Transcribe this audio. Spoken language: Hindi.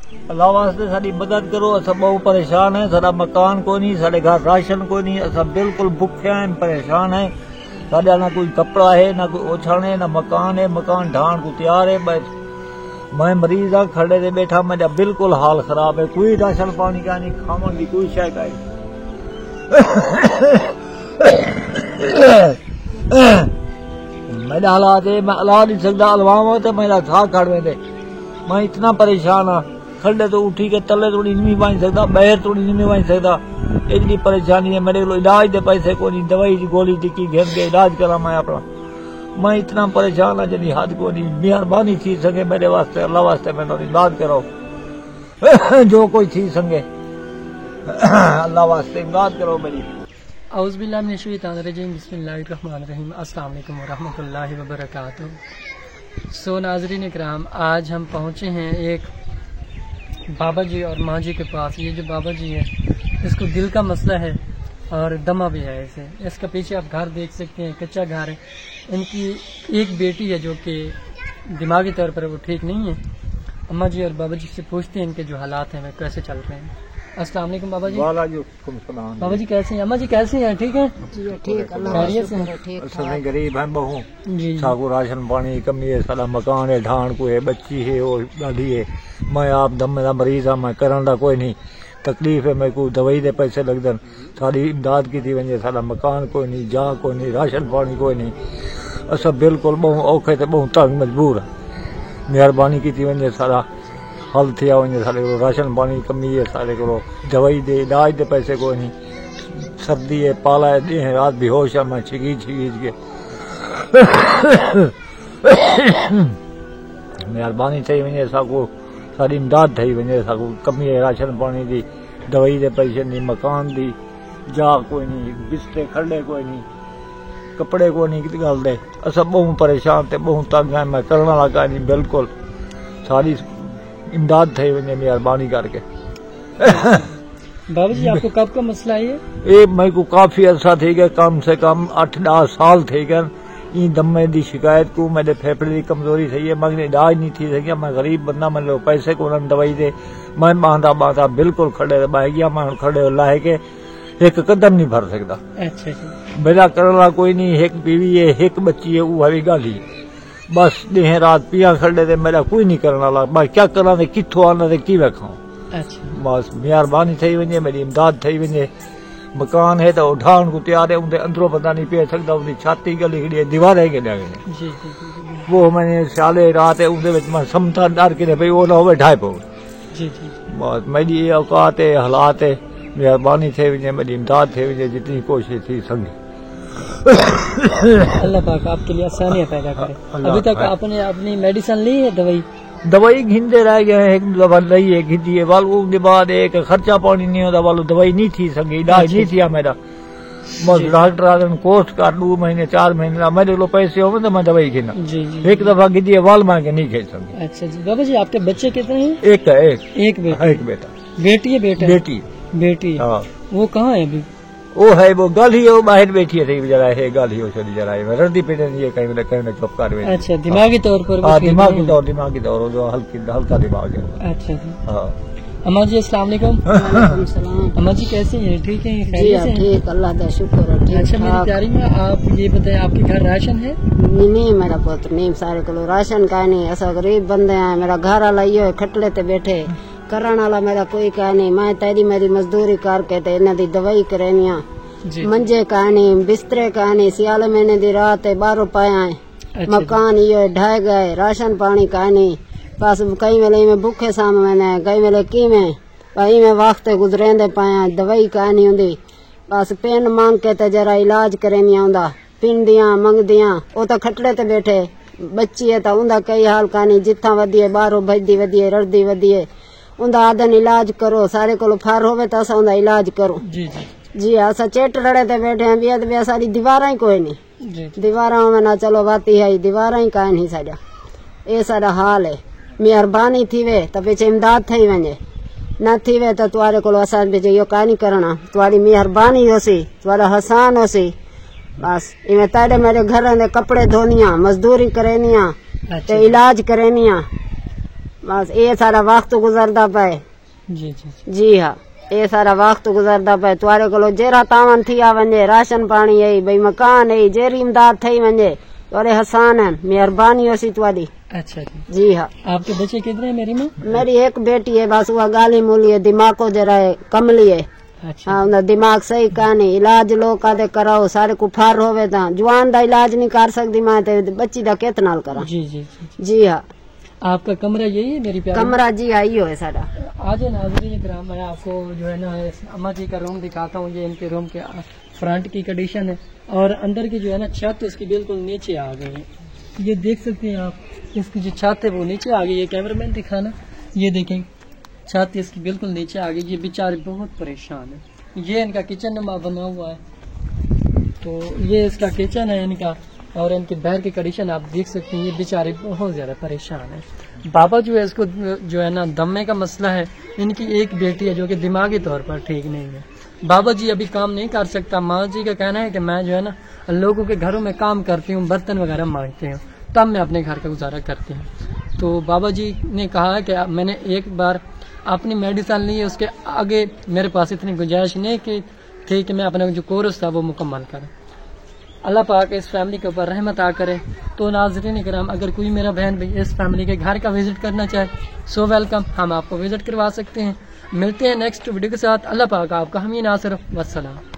अल्लाह वास्ते साडी मदद करो। अस बहुत परेशान है, साडा मकान कोई नहीं, साडे घर राशन कोई नहीं, अस बिल्कुल भुखे हैं, परेशान है। साडा ना कोई कपड़ा है, ना कोई ओछण है, ना मकान है। मकान ढाण को तैयार है। मैं मरीज हाँ, खड़े से बैठा, मेरा बिल्कुल हाल खराब है। कोई राशन पानी का नहीं, खावन की कोई शय का नहीं। मेरा हालात है, मैं अला नहीं सकता। अलवावा तो मेरा था खड़ में, मैं इतना परेशान हाँ। खड्डे तो उठी के तले थोड़ी नहीं बांध सकता, बहर थोड़ी नहीं बांध सकता। इतनी परेशानी है। मेरे को इलाज दे पैसे को नहीं, दवाई की गोली टिक्की घेन के इलाज करा मैं अपना। मैं इतना परेशान हाँ जनी हद को नहीं। मेहरबानी थी सके मेरे वास्ते, अल्लाह वास्ते मैं इमदाद करो। जो कोई थी संगे अल्लाह वास्ते इमदाद करो मेरी। औज़ुबिल्लाहि मिनश्शैतानिर्रजीम, बिस्मिल्लाहिर्रहमानिर्रहीम, अस्सलाम वालेकुम वरहमतुल्लाहि वबरकातुहू। सो नाज़रीन इकराम, आज हम पहुँचे हैं एक बाबा जी और माँ जी के पास। ये जो बाबा जी है, इसको दिल का मसला है और दमा भी है इसे। इसका पीछे आप घर देख सकते हैं, कच्चा घर है। इनकी एक बेटी है जो कि दिमागी तौर पर वो ठीक नहीं है। अम्मा जी और बाबा जी से पूछते हैं इनके जो हालात हैं वे कैसे चल रहे हैं। अस्सलाम वालेकुम बाबा जी। वालेकुम सलाम। बाबा जी कैसे हैं? अम्मा जी कैसी हैं? ठीक है जी, ठीक, खैरियत से? हैं। गरीब हैं बहु जी, साको राशन पानी कमी है। सारा मकान है, ढाण को है, बच्ची है और गाड़ी है। मैं आप दम का मरीज हाँ, मैं करन दा कोई नहीं। तकलीफ है, मेरे को दवाई दे पैसे लगदन। सारी इमदाद की थी वजे। सारा मकान कोई नहीं, जा कोई नहीं, राशन पानी कोई नहीं। अस बिल्कुल बहु औखे ते बहु तंग मजबूर है। मेहरबानी की थी वजे, सारा हल थिया वजे। सारे को राशन पानी कमी है, सारे को दवाई दे इलाज दे पैसे कोई नहीं। सर्दी है, पाला है, दिन रात बेहोश है, मैं छिगीज के मेहरबानी थी वजे। साको सारी इमदाद थी वजे। साको कमी है राशन पानी की, दवाई दे पैसे नहीं, मकान दी जा कोई नहीं, बिस्ते खड़े कोई नहीं, कपड़े को नहीं की गल दे। अस बहु परेशान थे, बहु तंग है। मैं करने लगा नहीं, बिल्कुल सारी इमदाद थी वजे, मेहरबानी करके। बाबा जी आपको कब का मसला है ये? मेरे को काफी अरसा थी गया, कम से कम 8-10 साल थे गए। ई दमे की शिकायत को, मेरे फेफड़े की कमजोरी सही है, मगर इलाज नहीं थी सकिया। मैं गरीब बंदा, मैं पैसे को दवाई दे, मैं बांधा बिल्कुल खड़े बह गया। मैं खड़े लाए के एक कदम नहीं भर सकता। अच्छा जी। मेरा करना कोई नहीं। एक बीवी है, एक बच्ची है, वो भी गाली बस दिन रात पिया खड़े थे। मेरा कोई नहीं करने वाला। मैं क्या करा, कितों आना थे, कि खाऊं। अच्छा। बस मेहरबानी थी वजे, मेरी इमदाद थी वजे। मकान है तो ढाण को तैयार है, उनके अंदरों पता नहीं पे सकता। उनकी छाती गली खड़ी है, दीवारें गलिया गई। वो मैंने साले रात है उनके मैं समता डर के भाई वो ना हो ढाई पो। बस मेरी ये औकात है, हालात है। मेहरबानी थी वजे, मेरी इमदाद थी वजे, जितनी कोशिश थी संगी। अल्लाह पाक आपके लिए आसानियां पैदा करे। अभी तक आपने अपनी मेडिसिन ली है? दवाई घिंदे रह गए। एक दवा ली है, घिंदी है, वालू के बाद एक खर्चा पानी नहीं होता, वालू दवाई नहीं थी संगी, इलाज नहीं थी मेरा। बस डॉक्टर आदमी कोर्स कर 2 महीने 4 महीने मेरे को पैसे हो तो मैं दवाई खिना। एक दफा घिंदी है, वाल मांगे नहीं खे संगी। अच्छा जी। बाबा जी आपके बच्चे कितने हैं? एक है। एक बेटा। बेटी है? बेटा बेटी। हाँ। वो कहाँ है अभी? वो है, वो गाली है, वो बाहर बैठी है जरा है, गाली हो चली जरा है, रद्दी पे नहीं है, कहीं कहीं चुप कर। अच्छा, दिमागी तौर पर? हाँ, दिमागी तौर जो हल्का दिमाग है। अच्छा जी। हाँ। अम्मा जी अस्सलाम वालेकुम। अम्मा जी कैसी हैं? ठीक है? ठीक, अल्लाह का शुक्र है, ठीक। अच्छा मेरी प्यारी में आप ये बताएं, आपके घर राशन है? नहीं मेरा पुत्र नहीं, सारे को राशन का नहीं। ऐसा गरीब बंदे हैं। मेरा घर वाला ये खटले ते बैठे, करने वाला मेरा कोई का नहीं। मैं तेरी मेरी मजदूरी करके ते इन्हें दी दवाई करेनिया, मंजे का नहीं, बिस्तरे का नहीं। सियाले महीने दी रात है, 12 पाया है। अच्छा। मकान ये ढह गए, राशन पानी का नहीं। बस कई वेले में भूखे साम मैंने, कई वेले की में भाई में वक्त गुजरेंदे पाया, दवाई का नहीं होंदी। बस पेन मांग के ते जरा इलाज करेनिया होंदा, पिंडियां मंगदियां। वो तो खटले ते बैठे, बच्ची है तो उनका कई हाल का नहीं। जिथा वधिए बाहरों भजदी वधिए, रड़दी वधिए, उनका आदन इलाज करो। सारे को फार होवे तो असा उनका इलाज करो। जी असा चेट रड़े ते बैठे हैं। बिया सारी दीवारा ही कोई नहीं। दीवारा में ना चलो बाती है, दीवारा ही का नहीं साडा। ये साडा हाल है। मेहरबानी थी वे तो पीछे इमदाद थी वजे, न थी वे तो तुम्हारे को असा पीछे यो का नहीं करना। तुम्हारी मेहरबानी होसी, तुम्हारा हसान होसी। बस इवें ताड़े मेरे घर दे कपड़े धोनिया, मजदूरी करेनिया, इलाज करेनिया। बस ये सारा वक्त गुजरदा पे। जी जी जी हाँ, ये सारा वक्त गुजरदा पे। तुम्हारे को जेरा तावन थी वञे, राशन पानी है भाई, मकान है, जेरी इमदाद थी वञे, तोरे हसान है, मेहरबानी होसी तुम्हारी। अच्छा जी। जी हाँ। आपके बच्चे कितने हैं मेरी माँ? मेरी एक बेटी है बस, वह गाली मूली है, दिमाग को जरा है कमली है। अच्छा। हाँ, उनका दिमाग सही कहानी, इलाज लोग कहते कराओ, सारे कुफार होवे ता जवान दा इलाज नहीं कर सकती मैं, तो बच्ची दा कितना करा। जी जी जी। जी हाँ। आपका कमरा यही है मेरी प्यारी? कमरा जी आई हो है सारा। आज नाज़रीन किराम, मैं आपको जो है ना अम्मा जी का रूम दिखाता हूँ। ये इनके रूम के फ्रंट की कंडीशन है, और अंदर की जो है ना छत इसकी बिल्कुल नीचे आ गई है। ये देख सकते हैं आप, इसकी जो छत है वो नीचे आ गई है। कैमरामैन दिखाना, ये देखें छत इसकी बिल्कुल नीचे आ गई। ये बेचारे बहुत परेशान है। ये इनका किचन नुमा बना हुआ है, तो ये इसका किचन है इनका, और इनके बाहर की कंडीशन आप देख सकते हैं। ये बेचारे बहुत ज़्यादा परेशान है। बाबा जो है इसको जो है ना दमे का मसला है। इनकी एक बेटी है जो कि दिमागी तौर पर ठीक नहीं है। बाबा जी अभी काम नहीं कर सकता। माँ जी का कहना है कि मैं जो है ना लोगों के घरों में काम करती हूँ, बर्तन वगैरह मांजती हूँ, तब मैं अपने घर का गुजारा करती हूँ। तो बाबा जी ने कहा कि मैंने एक बार अपनी मेडिसिन ली है, उसके आगे मेरे पास इतनी गुंजाइश नहीं थी कि मैं अपना जो कोर्स था वो मुकम्मल करूँ। अल्लाह पाक इस फैमिली के ऊपर रहमत आ करे। तो नाज़रीन किराम, अगर कोई मेरा बहन भाई इस फैमिली के घर का विजिट करना चाहे, सो वेलकम, हम आपको विजिट करवा सकते हैं। मिलते हैं नेक्स्ट वीडियो के साथ। अल्लाह पाक आपका हमी नासिर। वस्सलाम।